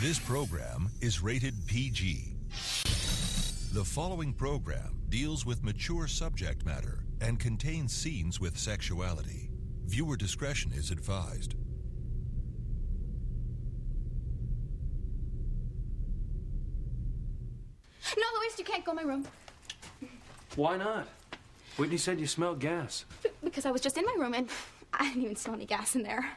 This program is rated PG. The following program deals with mature subject matter and contains scenes with sexuality. Viewer discretion is advised. No, Luis, you can't go in my room. Why not? Whitney said you smelled gas. Because I was just in my room and I didn't even smell any gas in there.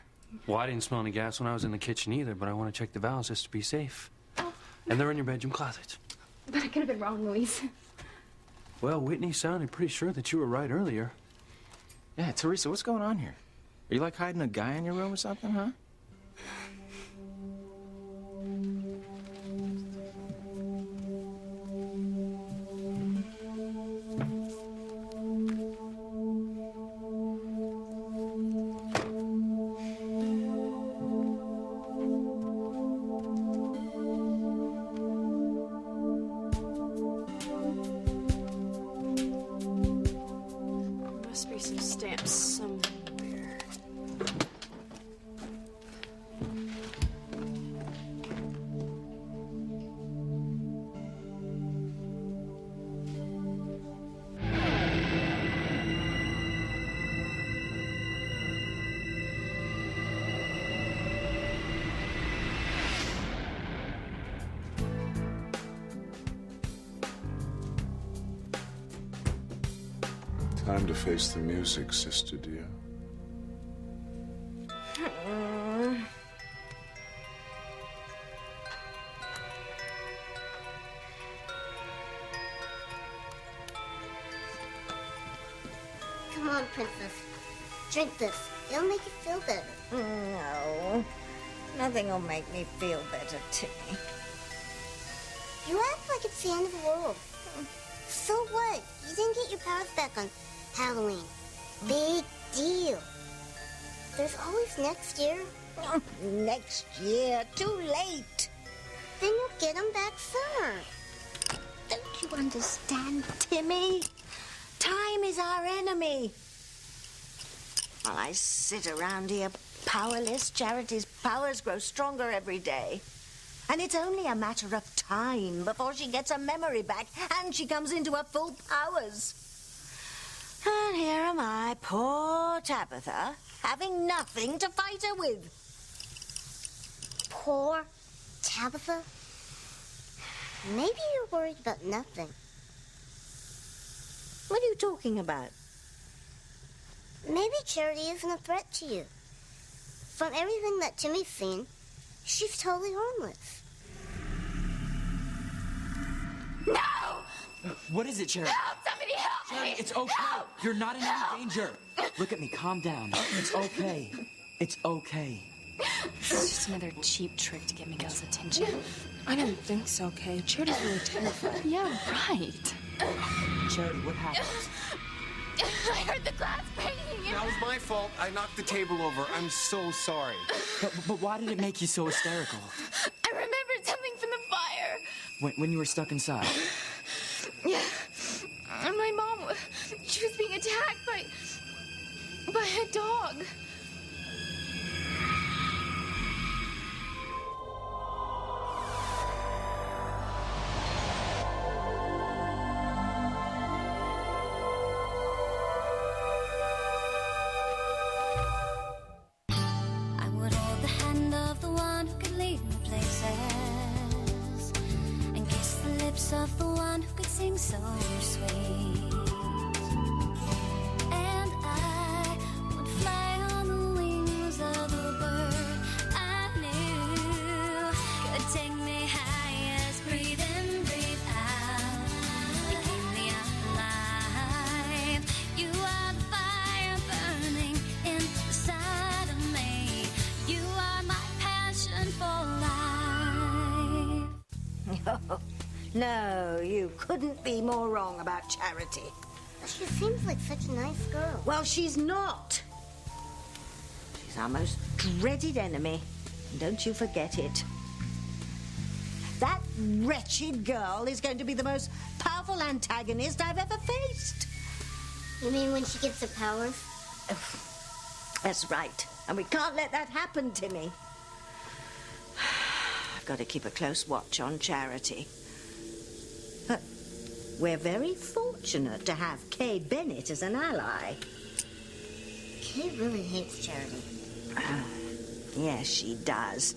Well, I didn't smell any gas when I was in the kitchen either, but I want to check the valves just to be safe. Oh. And they're in your bedroom closet. But I could have been wrong, Luis. Well, Whitney sounded pretty sure that you were right earlier. Yeah, Teresa, what's going on here? Are you like hiding a guy in your room or something, huh? Must be some stamps somewhere. Time to face the music, sister dear. Come on, Princess. Drink this. It'll make you feel better. No, nothing will make me feel better, Timmy. You act like it's the end of the world. So what? You didn't get your powers back on Halloween. Big deal. There's always next year. Next year, too late. Then you'll get them back sooner. Don't you understand, Timmy? Time is our enemy. While I sit around here powerless, Charity's powers grow stronger every day. And it's only a matter of time before she gets her memory back and she comes into her full powers. And here am I, poor Tabitha, having nothing to fight her with. Poor Tabitha. Maybe you're worried about nothing. What are you talking about? Maybe Charity isn't a threat to you. From everything that Timmy's seen, she's totally harmless. No! What is it, Charity? Help! Somebody help Charity, me! it's okay. Help! You're not in Help! any danger. Look at me. Calm down. It's okay. It's okay. It's just another cheap trick to get Miguel's attention. I don't think so, Kay. Charity's really terrified. Yeah, right. Charity, what happened? I heard the glass banging and... That was my fault. I knocked the table over. I'm so sorry. But why did it make you so hysterical? I remembered something from the fire. When you were stuck inside? Yeah. And my mom, she was being attacked by a dog. I would hold the hand of the one who could lead me places and kiss the lips of the one who could sing so sweet. And I would fly on the wings of a bird I knew could take me higher, breathe in, breathe out. You keep me alive. You are the fire burning inside of me. You are my passion for life. No, you couldn't be more wrong about Charity. She seems like such a nice girl. Well, she's not. She's our most dreaded enemy. And don't you forget it. That wretched girl is going to be the most powerful antagonist I've ever faced. You mean when she gets her powers? That's right. And we can't let that happen, Timmy. I've got to keep a close watch on Charity. But we're very fortunate to have Kay Bennett as an ally. Kay really hates Charity. Yes, she does.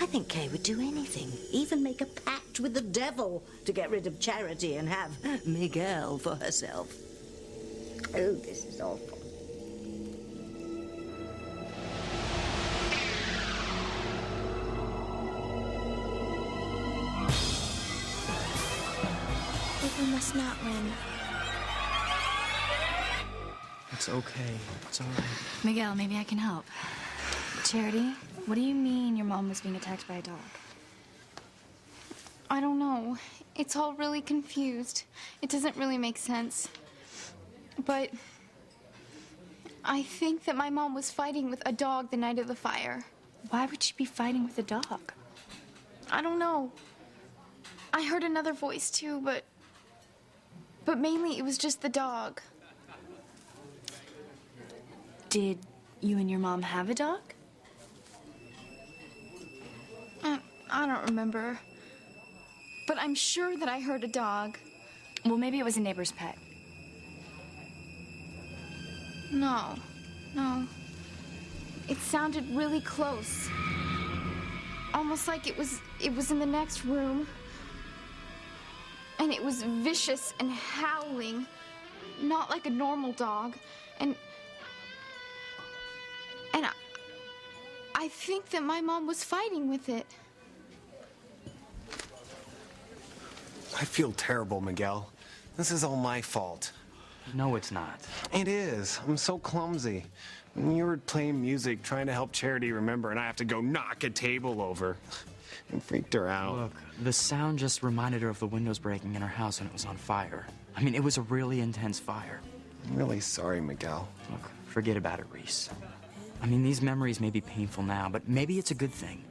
I think Kay would do anything, even make a pact with the devil to get rid of Charity and have Miguel for herself. Oh, this is awful. We must not win. It's okay. It's all right. Miguel, maybe I can help. Charity, what do you mean your mom was being attacked by a dog? I don't know. It's all really confused. It doesn't really make sense. But I think that my mom was fighting with a dog the night of the fire. Why would she be fighting with a dog? I don't know. I heard another voice too, but mainly it was just the dog. Did you and your mom have a dog? I don't remember. But I'm sure that I heard a dog. Well, maybe it was a neighbor's pet. No. It sounded really close. Almost like it was in the next room. And it was vicious and howling. Not like a normal dog. And I think that my mom was fighting with it. I feel terrible, Miguel. This is all my fault. No, it's not. It is. I'm so clumsy. You were playing music, trying to help Charity remember, and I have to go knock a table over. It freaked her out. Look, the sound just reminded her of the windows breaking in her house when it was on fire. I mean, it was a really intense fire. I'm really sorry, Miguel. Look, forget about it, Reese. I mean, these memories may be painful now, but maybe it's a good thing.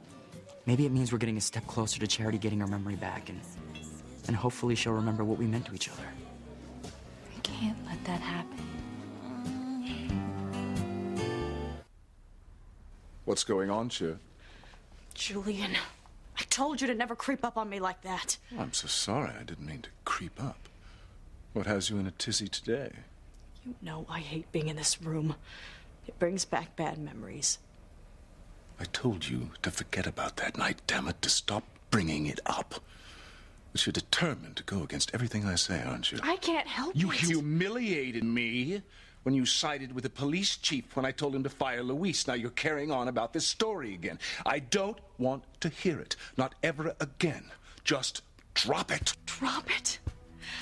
Maybe it means we're getting a step closer to Charity getting her memory back, and hopefully she'll remember what we meant to each other. I can't let that happen. What's going on, Cher? Julian, I told you to never creep up on me like that. I'm so sorry. I didn't mean to creep up. What has you in a tizzy today? You know I hate being in this room. It brings back bad memories. I told you to forget about that night, damn it, to stop bringing it up. But you're determined to go against everything I say, aren't you? I can't help You it. humiliated me when you sided with the police chief when I told him to fire Luis. Now you're carrying on about this story again. I don't want to hear it. Not ever again. Just drop it. Drop it?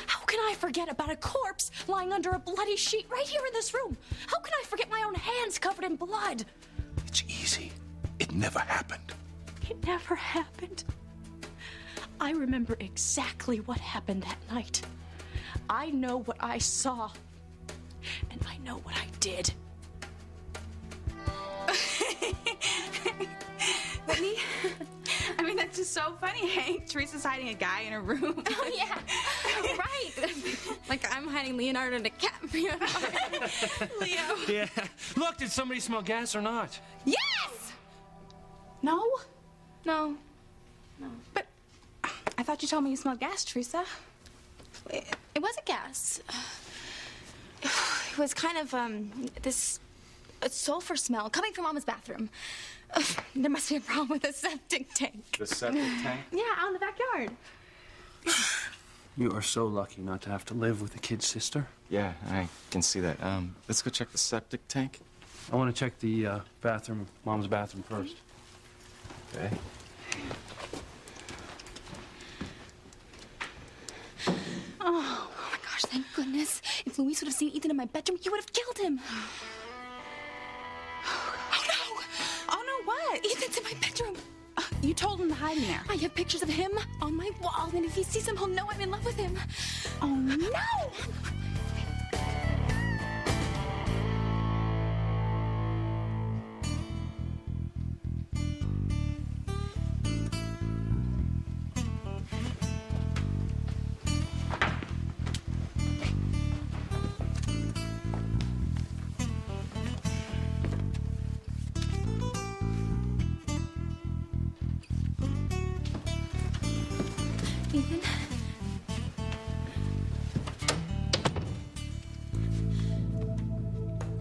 How can I forget about a corpse lying under a bloody sheet right here in this room? How can I forget my own hands covered in blood? It's easy. It never happened. It never happened. I remember exactly what happened that night. I know what I saw. And I know what I did. Whitney? I mean, that's just so funny, Hank. Teresa's hiding a guy in a room. Oh, yeah. Right. Like I'm hiding Leonardo DiCaprio. Leo. Yeah. Look, did somebody smell gas or not? Yes! No? No. But I thought you told me you smelled gas, Teresa. It wasn't gas. It was kind of, this sulfur smell coming from Mama's bathroom. There must be a problem with the septic tank. The septic tank? Yeah, out in the backyard. You are so lucky not to have to live with a kid sister. Yeah, I can see that. Let's go check the septic tank. I want to check the bathroom, Mom's bathroom first. Okay. Oh my gosh, thank goodness. If Luis would have seen Ethan in my bedroom, he would have killed him. Oh no! Oh no, what? Ethan's in my bedroom. You told him to hide in there. I have pictures of him on my wall, and if he sees him, he'll know I'm in love with him. Oh no!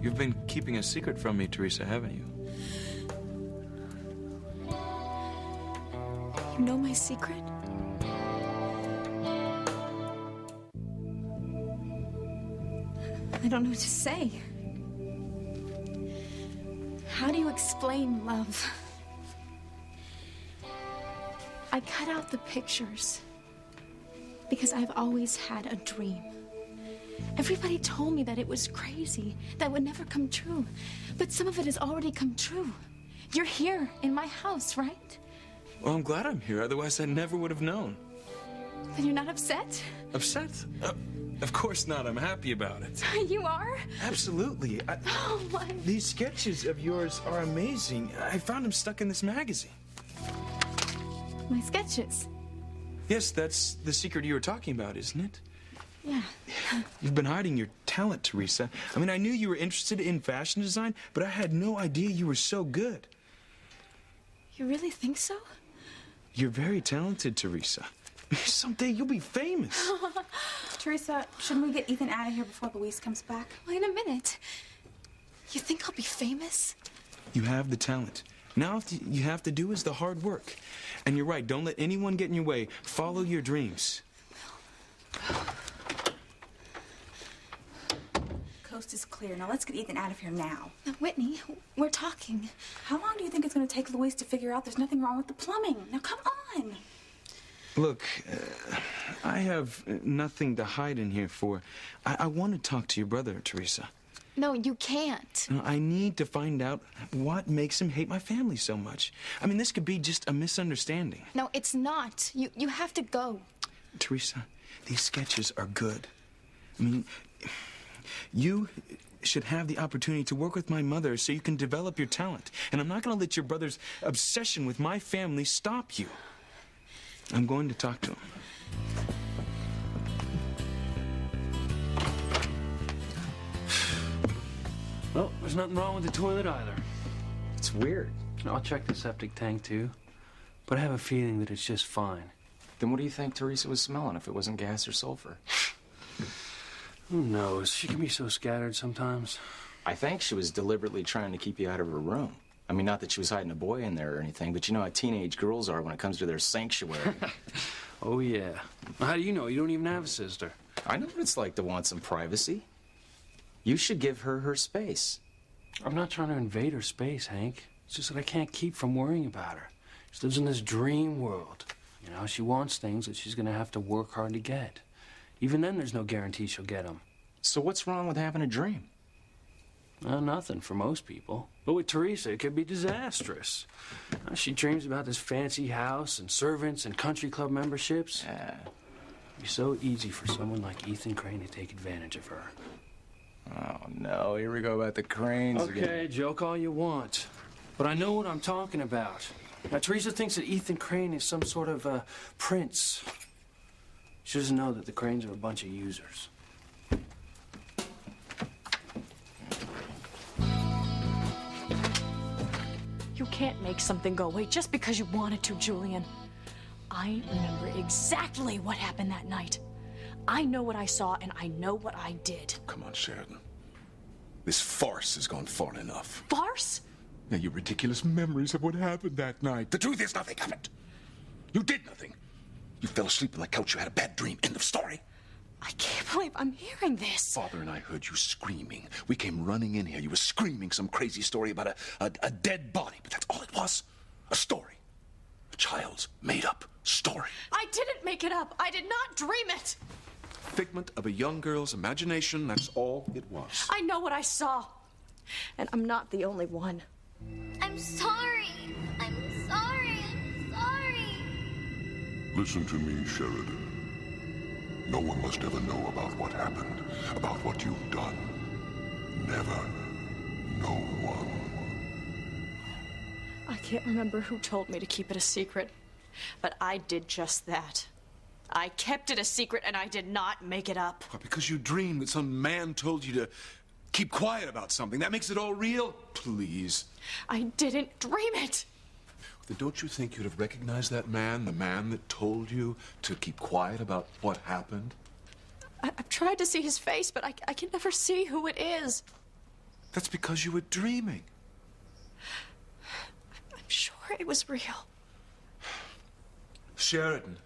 You've been keeping a secret from me, Teresa, haven't you? You know my secret? I don't know what to say. How do you explain love? I cut out the pictures because I've always had a dream. Everybody told me that it was crazy, that would never come true. But some of it has already come true. You're here in my house, right? Well, I'm glad I'm here. Otherwise, I never would have known. Then you're not upset? Upset? Of course not. I'm happy about it. You are? Absolutely. Oh, my. These sketches of yours are amazing. I found them stuck in this magazine. My sketches? Yes, that's the secret you were talking about, isn't it? Yeah. You've been hiding your talent, Teresa. I mean, I knew you were interested in fashion design, but I had no idea you were so good. You really think so? You're very talented, Teresa. Someday you'll be famous. Teresa, shouldn't we get Ethan out of here before Louise comes back? Wait a minute. You think I'll be famous? You have the talent. Now all you have to do is the hard work. And you're right, don't let anyone get in your way. Follow your dreams. Coast is clear. Now let's get Ethan out of here now. Whitney, we're talking. How long do you think it's going to take Louise to figure out there's nothing wrong with the plumbing? Now come on. Look, I have nothing to hide in here for. I want to talk to your brother, Teresa. No, you can't. I need to find out what makes him hate my family so much. I mean, this could be just a misunderstanding. No, it's not. You have to go. Teresa, these sketches are good. I mean, you should have the opportunity to work with my mother so you can develop your talent. And I'm not going to let your brother's obsession with my family stop you. I'm going to talk to him. Well, there's nothing wrong with the toilet either. It's weird. I'll check the septic tank too, but I have a feeling that it's just fine. Then what do you think Teresa was smelling if it wasn't gas or sulfur? Who knows? She can be so scattered sometimes. I think she was deliberately trying to keep you out of her room. I mean, not that she was hiding a boy in there or anything, but you know how teenage girls are when it comes to their sanctuary. Oh, yeah. How do you know? You don't even have a sister. I know what it's like to want some privacy. You should give her her space. I'm not trying to invade her space, Hank. It's just that I can't keep from worrying about her. She lives in this dream world. You know, she wants things that she's going to have to work hard to get. Even then, there's no guarantee she'll get them. So what's wrong with having a dream? Nothing for most people. But with Teresa, it could be disastrous. She dreams about this fancy house and servants and country club memberships. It'd be so easy for someone like Ethan Crane to take advantage of her. Oh, no. Here we go about the Cranes again. Okay, joke all you want. But I know what I'm talking about. Now, Teresa thinks that Ethan Crane is some sort of prince. She doesn't know that the Cranes are a bunch of users. You can't make something go away just because you wanted to, Julian. I remember exactly what happened that night. I know what I saw, and I know what I did. Come on, Sheridan. This farce has gone far enough. Farce? Now, your ridiculous memories of what happened that night. The truth is, nothing happened. You did nothing. You fell asleep on the couch. You had a bad dream. End of story. I can't believe I'm hearing this. Father and I heard you screaming. We came running in here. You were screaming some crazy story about a dead body, but that's all it was. A story. A child's made-up story. I didn't make it up. I did not dream it. Figment of a young girl's imagination. That's all it was. I know what I saw. And I'm not the only one. I'm sorry. I'm sorry. I'm sorry. Listen to me, Sheridan. No one must ever know about what happened, about what you've done. Never. No one. I can't remember who told me to keep it a secret, but I did just that. I kept it a secret and I did not make it up. Because you dreamed that some man told you to keep quiet about something. That makes it all real? Please. I didn't dream it. Then don't you think you'd have recognized that man, the man that told you to keep quiet about what happened? I've tried to see his face, but I can never see who it is. That's because you were dreaming. I'm sure it was real. Sheridan,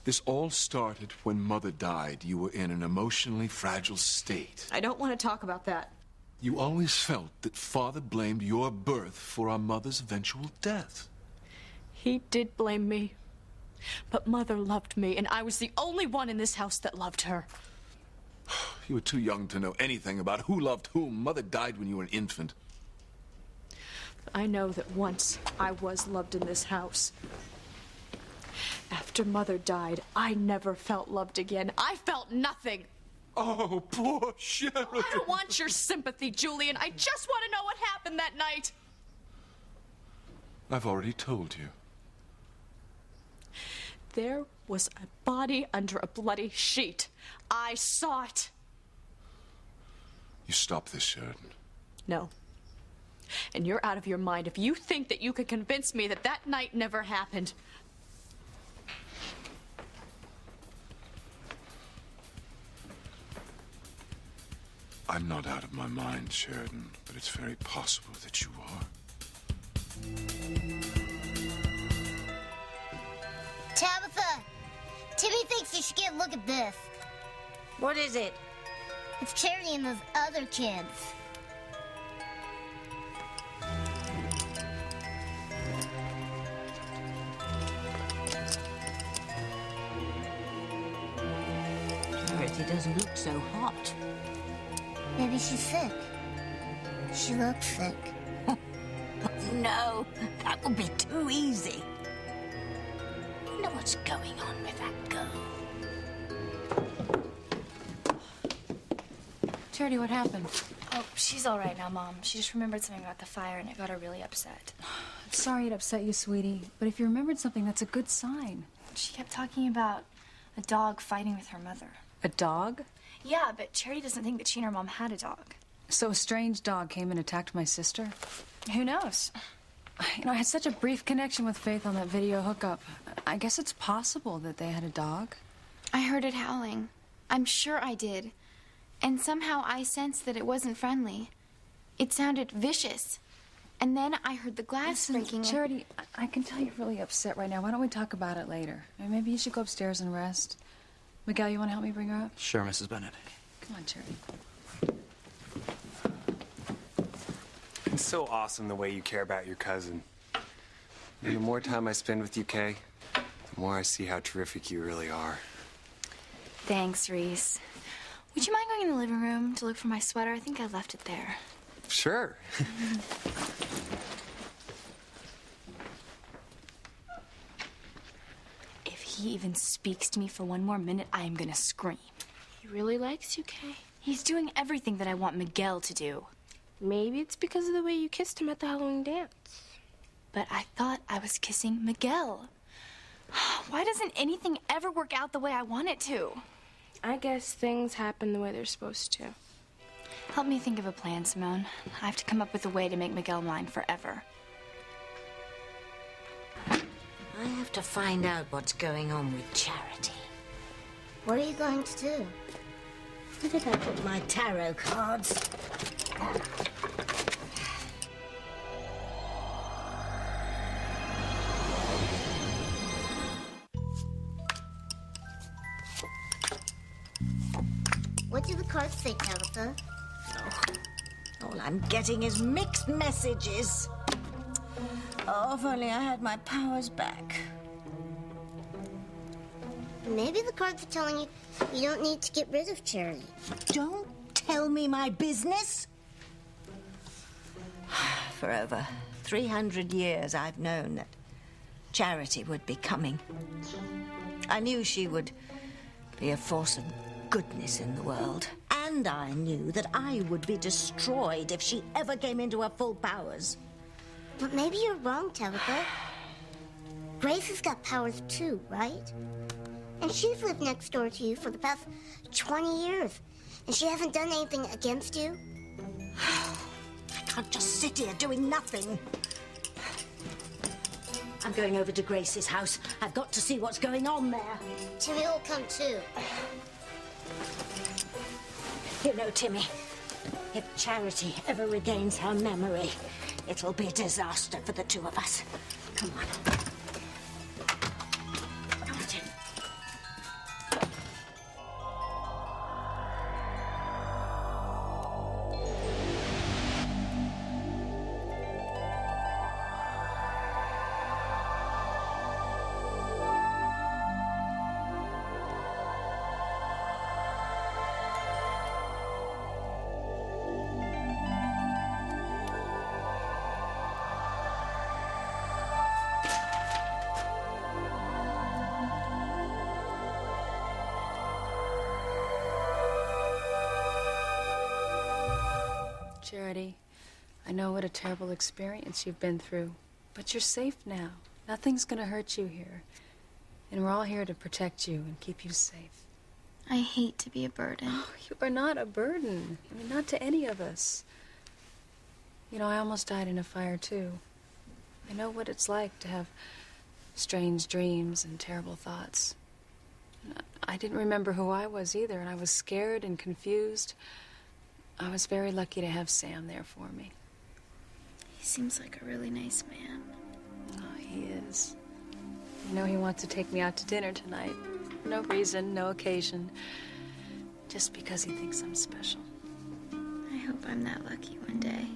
this all started when Mother died. You were in an emotionally fragile state. I don't want to talk about that. You always felt that Father blamed your birth for our mother's eventual death. He did blame me. But Mother loved me, and I was the only one in this house that loved her. You were too young to know anything about who loved whom. Mother died when you were an infant. I know that once I was loved in this house. After Mother died, I never felt loved again. I felt nothing. Oh, poor Sheridan. I don't want your sympathy, Julian. I just want to know what happened that night. I've already told you. There was a body under a bloody sheet. I saw it. You stop this, Sheridan. No. And you're out of your mind if you think that you can convince me that that night never happened. I'm not out of my mind, Sheridan, but it's very possible that you are. Tabitha! Timmy thinks you should get a look at this. What is it? It's Charity and those other kids. Charity doesn't look so hot. Maybe she's sick. She looks sick. No, that would be too easy. I wonder what's going on with that girl. Charity, what happened? Oh, she's all right now, Mom. She just remembered something about the fire, and it got her really upset. I'm sorry it upset you, sweetie, but if you remembered something, that's a good sign. She kept talking about a dog fighting with her mother. A dog? Yeah, but Charity doesn't think that she and her mom had a dog. So a strange dog came and attacked my sister? Who knows? You know, I had such a brief connection with Faith on that video hookup. I guess it's possible that they had a dog. I heard it howling. I'm sure I did. And somehow I sensed that it wasn't friendly. It sounded vicious. And then I heard the glass breaking. Charity, I can tell you're really upset right now. Why don't we talk about it later? Maybe you should go upstairs and rest. Miguel, you want to help me bring her up? Sure, Mrs. Bennett. Come on, Charity. It's so awesome the way you care about your cousin. The more time I spend with you, Kay, the more I see how terrific you really are. Thanks, Reese. Would you mind going in the living room to look for my sweater? I think I left it there. Sure. If he even speaks to me for one more minute, I am gonna scream. He really likes you, Kay. He's doing everything that I want Miguel to do. Maybe it's because of the way you kissed him at the Halloween dance. But I thought I was kissing Miguel. Why doesn't anything ever work out the way I want it to? I guess things happen the way they're supposed to. Help me think of a plan, Simone. I have to come up with a way to make Miguel mine forever. I have to find out what's going on with Charity. What are you going to do? Where did I put my tarot cards? What do the cards say, Tabitha? All I'm getting is mixed messages. Oh, if only I had my powers back. Maybe the cards are telling you you don't need to get rid of Charity. Don't tell me my business. For over 300 years, I've known that Charity would be coming. I knew she would be a force of goodness in the world. And I knew that I would be destroyed if she ever came into her full powers. But maybe you're wrong, Tabitha. Grace has got powers too, right? And she's lived next door to you for the past 20 years. And she hasn't done anything against you. I can't just sit here doing nothing. I'm going over to Grace's house. I've got to see what's going on there. Timmy will come too. You know, Timmy, If Charity ever regains her memory, it'll be a disaster for the two of us. Come on. Martin. Charity, I know what a terrible experience you've been through, but you're safe now. Nothing's gonna hurt you here. And we're all here to protect you and keep you safe. I hate to be a burden. Oh, you are not a burden. I mean, not to any of us. You know, I almost died in a fire, too. I know what it's like to have strange dreams and terrible thoughts. I didn't remember who I was either, and I was scared and confused. I was very lucky to have Sam there for me. He seems like a really nice man. Oh, he is. You know, he wants to take me out to dinner tonight. For no reason, no occasion. Just because he thinks I'm special. I hope I'm that lucky one day.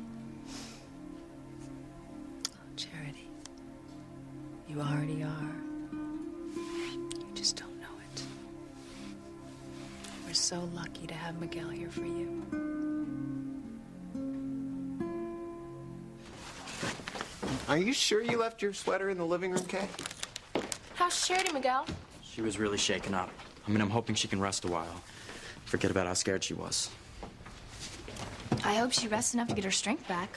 Oh, Charity. You already are. You just don't know it. We're so lucky to have Miguel here for you. Are you sure you left your sweater in the living room, Kay? How's Charity, Miguel? She was really shaken up. I mean, I'm hoping she can rest a while. Forget about how scared she was. I hope she rests enough to get her strength back.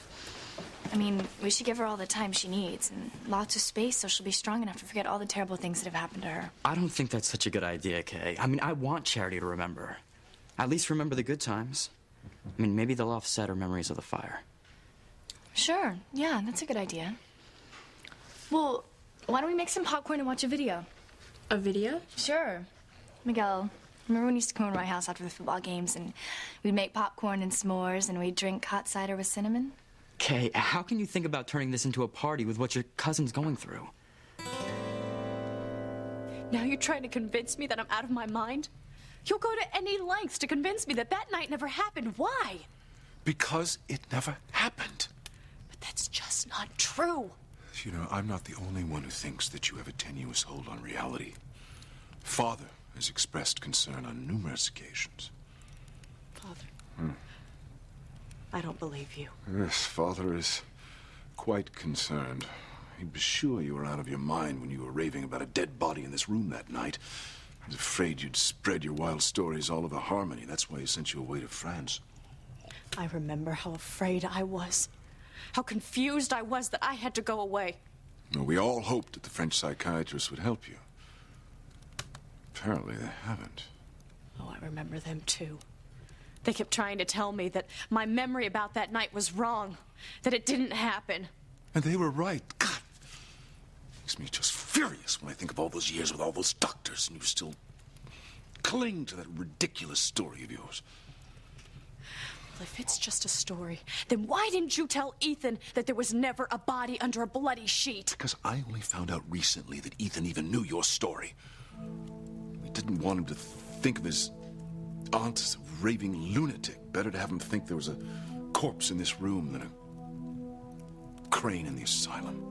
I mean, we should give her all the time she needs and lots of space so she'll be strong enough to forget all the terrible things that have happened to her. I don't think that's such a good idea, Kay. I mean, I want Charity to remember. At least remember the good times. I mean, maybe they'll offset her memories of the fire. Sure, yeah, that's a good idea. Well, why don't we make some popcorn and watch a video? A video? Sure. Miguel, remember when you used to come over to my house after the football games and we'd make popcorn and s'mores and we'd drink hot cider with cinnamon? Kay, how can you think about turning this into a party with what your cousin's going through? Now you're trying to convince me that I'm out of my mind? You'll go to any lengths to convince me that that night never happened. Why? Because it never happened. But that's just not true. You know, I'm not the only one who thinks that you have a tenuous hold on reality. Father has expressed concern on numerous occasions. Father. I don't believe you. Yes, Father is quite concerned. He was sure you were out of your mind when you were raving about a dead body in this room that night. He was afraid you'd spread your wild stories all over Harmony. That's why he sent you away to France. I remember how afraid I was. How confused I was that I had to go away. Well, we all hoped that the French psychiatrists would help you. Apparently they haven't. Oh, I remember them too. They kept trying to tell me that my memory about that night was wrong, that it didn't happen. And they were right. God, makes me just furious when I think of all those years with all those doctors and you still cling to that ridiculous story of yours. Well, if it's just a story, then why didn't you tell Ethan that there was never a body under a bloody sheet? Because I only found out recently that Ethan even knew your story. We didn't want him to think of his aunt as a raving lunatic. Better to have him think there was a corpse in this room than a crane in the asylum.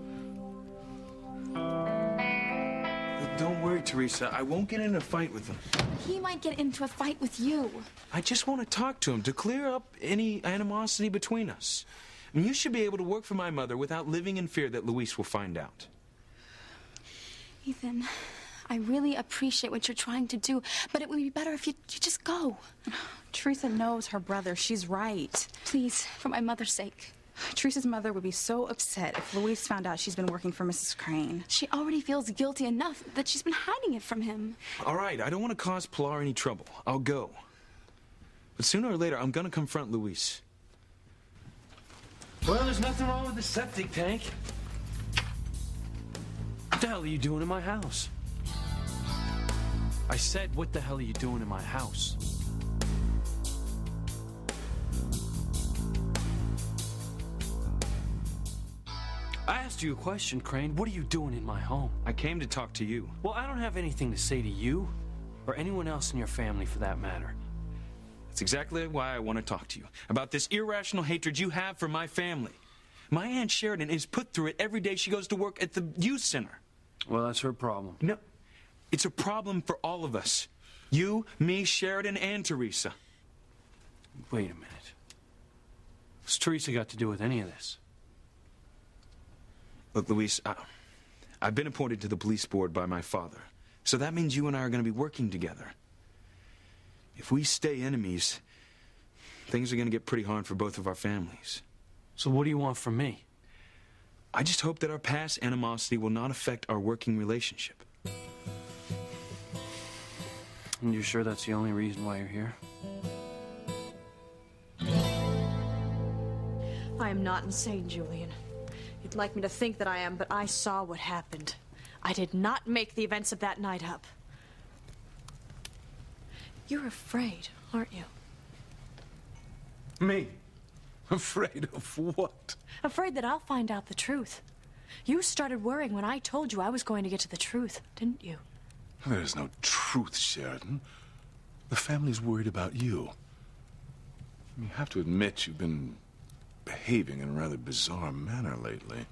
Don't worry, Teresa. I won't get in a fight with him. He might get into a fight with you. I just want to talk to him to clear up any animosity between us. I mean, you should be able to work for my mother without living in fear that Luis will find out. Ethan, I really appreciate what you're trying to do, but it would be better if you just go. Teresa knows her brother. She's right. Please, for my mother's sake. Teresa's mother would be so upset if Luis found out she's been working for Mrs. Crane. She already feels guilty enough that she's been hiding it from him. All right, I don't want to cause Pilar any trouble. I'll go. But sooner or later, I'm going to confront Luis. Well, there's nothing wrong with the septic tank. What the hell are you doing in my house? I said, what the hell are you doing in my house? I asked you a question, Crane. What are you doing in my home? I came to talk to you. Well, I don't have anything to say to you, or anyone else in your family for that matter. That's exactly why I want to talk to you. About this irrational hatred you have for my family. My Aunt Sheridan is put through it every day she goes to work at the youth center. Well, that's her problem. No, it's a problem for all of us. You, me, Sheridan, and Teresa. Wait a minute. What's Teresa got to do with any of this? Look, Luis, I've been appointed to the police board by my father. So that means you and I are going to be working together. If we stay enemies, things are going to get pretty hard for both of our families. So what do you want from me? I just hope that our past animosity will not affect our working relationship. And you're sure that's the only reason why you're here? I am not insane, Julian. You'd like me to think that I am, but I saw what happened. I did not make the events of that night up. You're afraid, aren't you? Me? Afraid of what? Afraid that I'll find out the truth. You started worrying when I told you I was going to get to the truth, didn't you? There's no truth, Sheridan. The family's worried about you. You have to admit you've been behaving in a rather bizarre manner lately.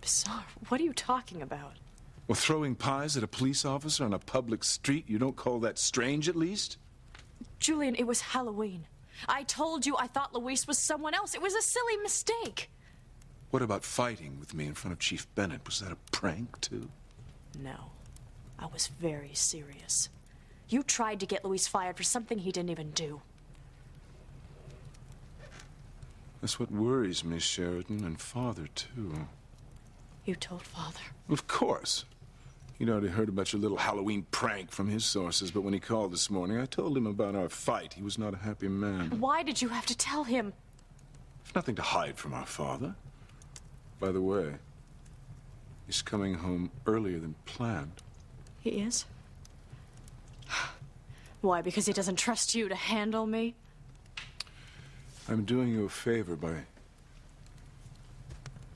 Bizarre? What are you talking about? Well, throwing pies at a police officer on a public street, you don't call that strange, at least? Julian, it was Halloween. I told you I thought Luis was someone else. It was a silly mistake. What about fighting with me in front of Chief Bennett? Was that a prank, too? No. I was very serious. You tried to get Luis fired for something he didn't even do. That's what worries me, Sheridan, and Father, too. You told Father? Of course. He'd already heard about your little Halloween prank from his sources, but when he called this morning, I told him about our fight. He was not a happy man. Why did you have to tell him? There's nothing to hide from our father. By the way, he's coming home earlier than planned. He is? Why, because he doesn't trust you to handle me? I'm doing you a favor by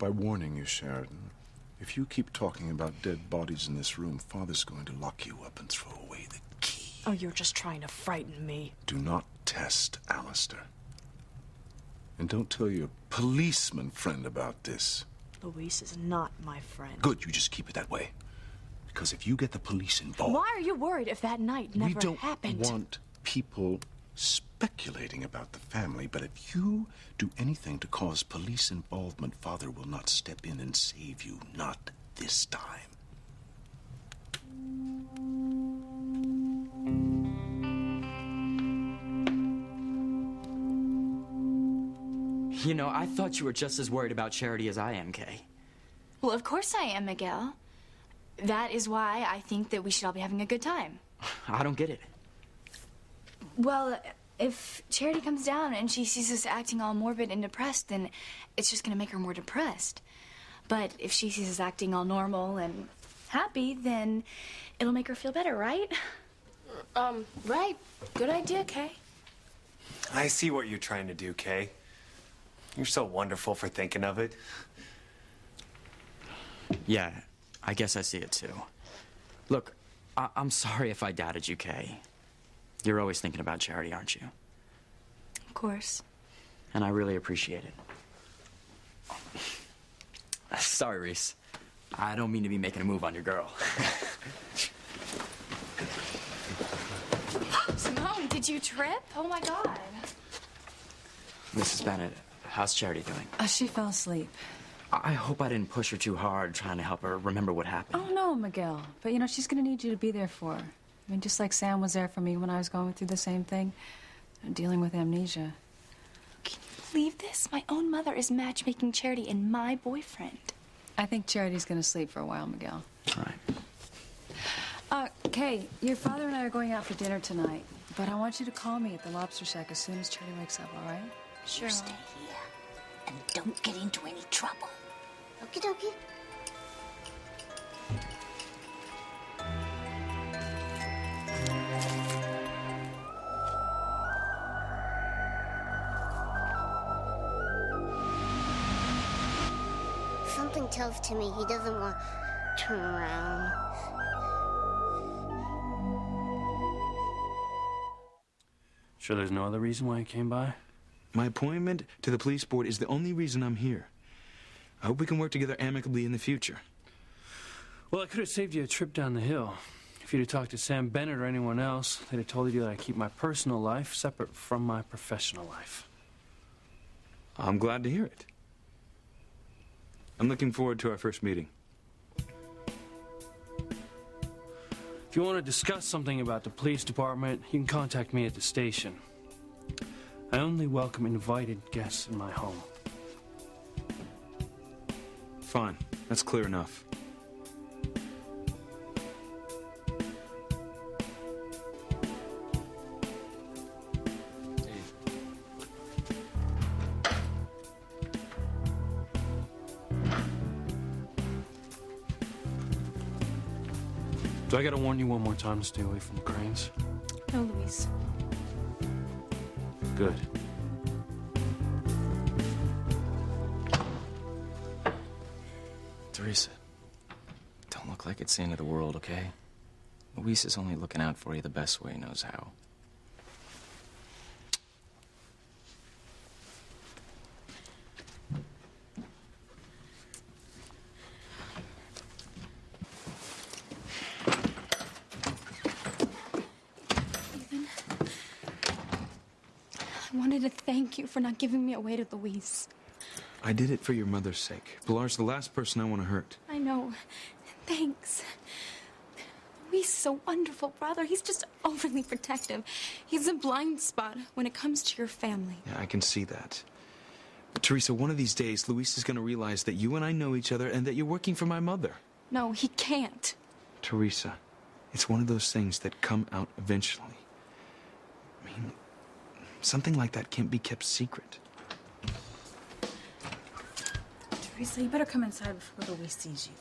warning you, Sheridan. If you keep talking about dead bodies in this room, Father's going to lock you up and throw away the key. Oh, you're just trying to frighten me. Do not test Alistair. And don't tell your policeman friend about this. Luis is not my friend. Good, you just keep it that way. Because if you get the police involved... Why are you worried if that night never happened? We don't want people speculating about the family, but if you do anything to cause police involvement, Father will not step in and save you. Not this time. You know, I thought you were just as worried about Charity as I am, Kay. Well, of course I am, Miguel. That is why I think that we should all be having a good time. I don't get it. Well, if Charity comes down and she sees us acting all morbid and depressed, then it's just gonna make her more depressed. But if she sees us acting all normal and happy, then it'll make her feel better, right? Right. Good idea, Kay. I see what you're trying to do, Kay. You're so wonderful for thinking of it. Yeah, I guess I see it too. Look, I'm sorry if I doubted you, Kay. You're always thinking about Charity, aren't you? Of course. And I really appreciate it. Sorry, Reese. I don't mean to be making a move on your girl. Simone, did you trip? Oh my God. Mrs. Bennett, how's Charity doing? She fell asleep. I hope I didn't push her too hard trying to help her remember what happened. Oh, no, Miguel. But, you know, she's going to need you to be there for her. I mean, just like Sam was there for me when I was going through the same thing, dealing with amnesia. Can you believe this? My own mother is matchmaking Charity and my boyfriend. I think Charity's going to sleep for a while, Miguel. All right. Kay, your father and I are going out for dinner tonight, but I want you to call me at the Lobster Shack as soon as Charity wakes up, all right? Sure. You stay here and don't get into any trouble. Okie dokie. Something tells Timmy he doesn't want to turn around. Sure there's no other reason why you came by? My appointment to the police board is the only reason I'm here. I hope we can work together amicably in the future. Well, I could have saved you a trip down the hill. If you'd have talked to Sam Bennett or anyone else, they'd have told you that I keep my personal life separate from my professional life. I'm glad to hear it. I'm looking forward to our first meeting. If you want to discuss something about the police department, you can contact me at the station. I only welcome invited guests in my home. Fine. That's clear enough. Do I gotta warn you one more time to stay away from the cranes? No, Luis. Good. Teresa, don't look like it's the end of the world, okay? Luis is only looking out for you the best way he knows how. I wanted to thank you for not giving me away to Luis. I did it for your mother's sake. Pilar's the last person I want to hurt. I know. Thanks. Luis is a wonderful brother. He's just overly protective. He's a blind spot when it comes to your family. Yeah, I can see that. But Teresa, one of these days, Luis is going to realize that you and I know each other and that you're working for my mother. No, he can't. Teresa, it's one of those things that come out eventually. I mean, something like that can't be kept secret. Teresa, you better come inside before Luis sees you.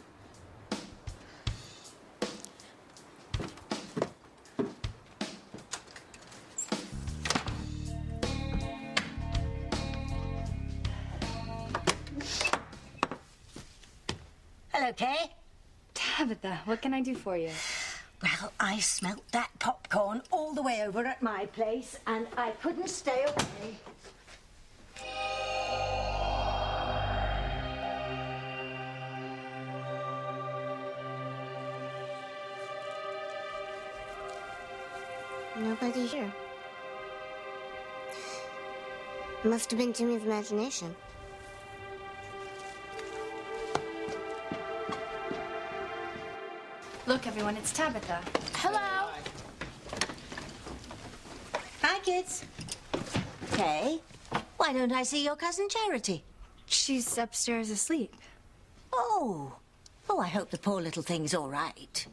Hello, Kay. Tabitha, what can I do for you? Well, I smelt that popcorn all the way over at my place, and I couldn't stay away. Nobody here. Must have been Timmy's imagination. Look, everyone, it's Tabitha. Hello. Hi, kids. Kay, why don't I see your cousin Charity? She's upstairs asleep. Oh. Oh, I hope the poor little thing's all right.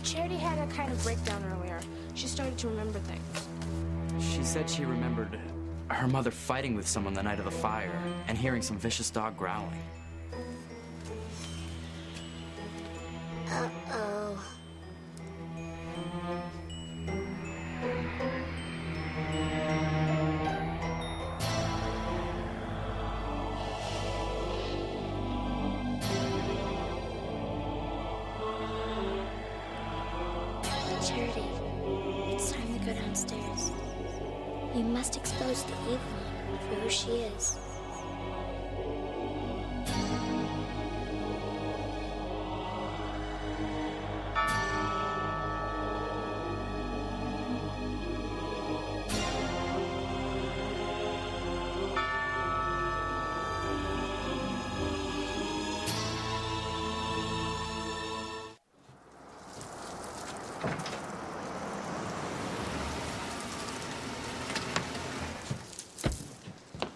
Charity had a kind of breakdown earlier. She started to remember things. She said she remembered her mother fighting with someone the night of the fire and hearing some vicious dog growling. Uh-oh. Charity, it's time to go downstairs. You must expose the evil one for who she is.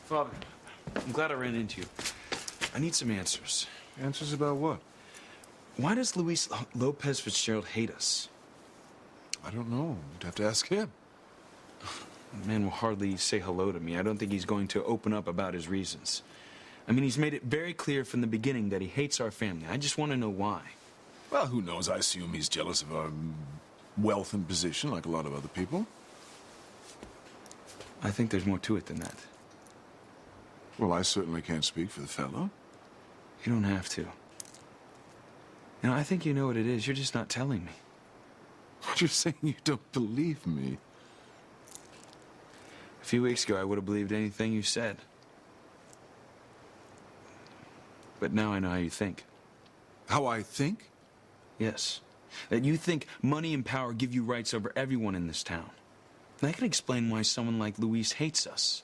Father, I'm glad I ran into you. I need some answers. Answers about what? Why does Luis Lopez Fitzgerald hate us? I don't know. You'd have to ask him. The man will hardly say hello to me. I don't think he's going to open up about his reasons. I mean, he's made it very clear from the beginning that he hates our family. I just want to know why. Well, who knows? I assume he's jealous of our wealth and position like a lot of other people. I think there's more to it than that. Well, I certainly can't speak for the fellow. You don't have to. You know, I think you know what it is. You're just not telling me. You're saying you don't believe me? A few weeks ago, I would have believed anything you said. But now I know how you think. How I think? Yes. That you think money and power give you rights over everyone in this town. That could explain why someone like Luis hates us.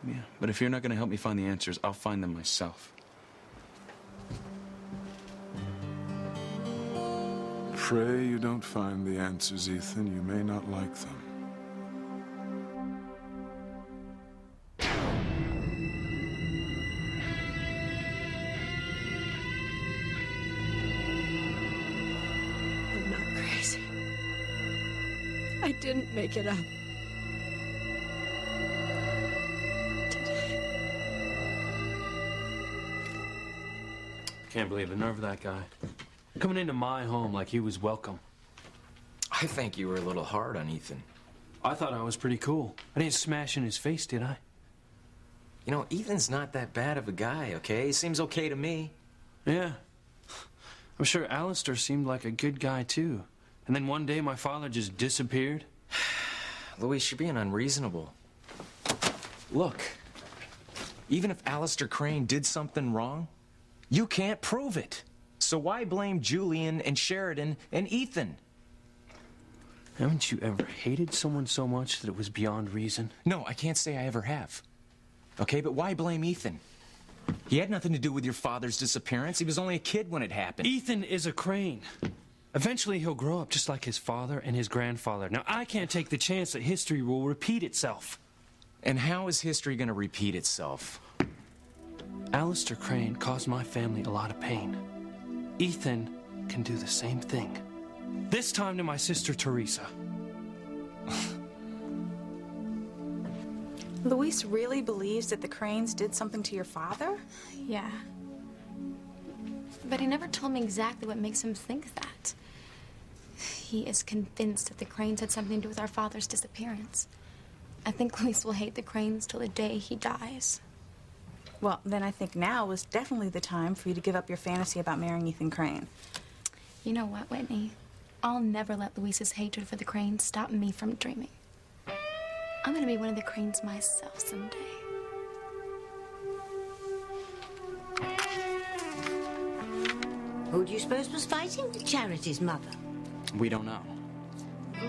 Yeah, but if you're not going to help me find the answers, I'll find them myself. Pray you don't find the answers, Ethan. You may not like them. I'm not crazy. I didn't make it up. Can't believe the nerve of that guy. Coming into my home like he was welcome. I think you were a little hard on Ethan. I thought I was pretty cool. I didn't smash in his face, did I? You know, Ethan's not that bad of a guy, okay? He seems okay to me. Yeah. I'm sure Alistair seemed like a good guy, too. And then one day my father just disappeared. Luis, you're being unreasonable. Look, even if Alistair Crane did something wrong, you can't prove it. So why blame Julian and Sheridan and Ethan? Haven't you ever hated someone so much that it was beyond reason? No, I can't say I ever have. Okay, but why blame Ethan? He had nothing to do with your father's disappearance. He was only a kid when it happened. Ethan is a Crane. Eventually he'll grow up just like his father and his grandfather. Now, I can't take the chance that history will repeat itself. And how is history going to repeat itself? Alistair Crane caused my family a lot of pain. Ethan can do the same thing. This time to my sister Teresa. Luis really believes that the Cranes did something to your father? Yeah. But he never told me exactly what makes him think that. He is convinced that the Cranes had something to do with our father's disappearance. I think Luis will hate the Cranes till the day he dies. Well, then I think now is definitely the time for you to give up your fantasy about marrying Ethan Crane. You know what, Whitney? I'll never let Luis's hatred for the Cranes stop me from dreaming. I'm gonna be one of the Cranes myself someday. Who do you suppose was fighting with Charity's mother? We don't know.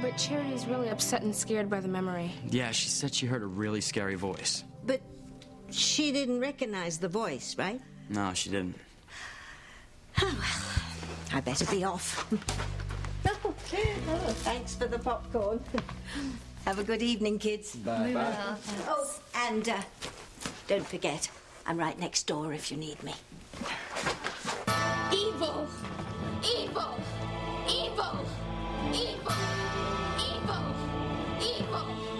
But Charity's really upset and scared by the memory. Yeah, she said she heard a really scary voice. But she didn't recognize the voice, right? No, she didn't. Oh, well, I better be off. Oh, thanks for the popcorn. Have a good evening, kids. Bye. We will. Oh, and don't forget, I'm right next door if you need me. Evil! Evil! Evil! Evil! Evil! Evil!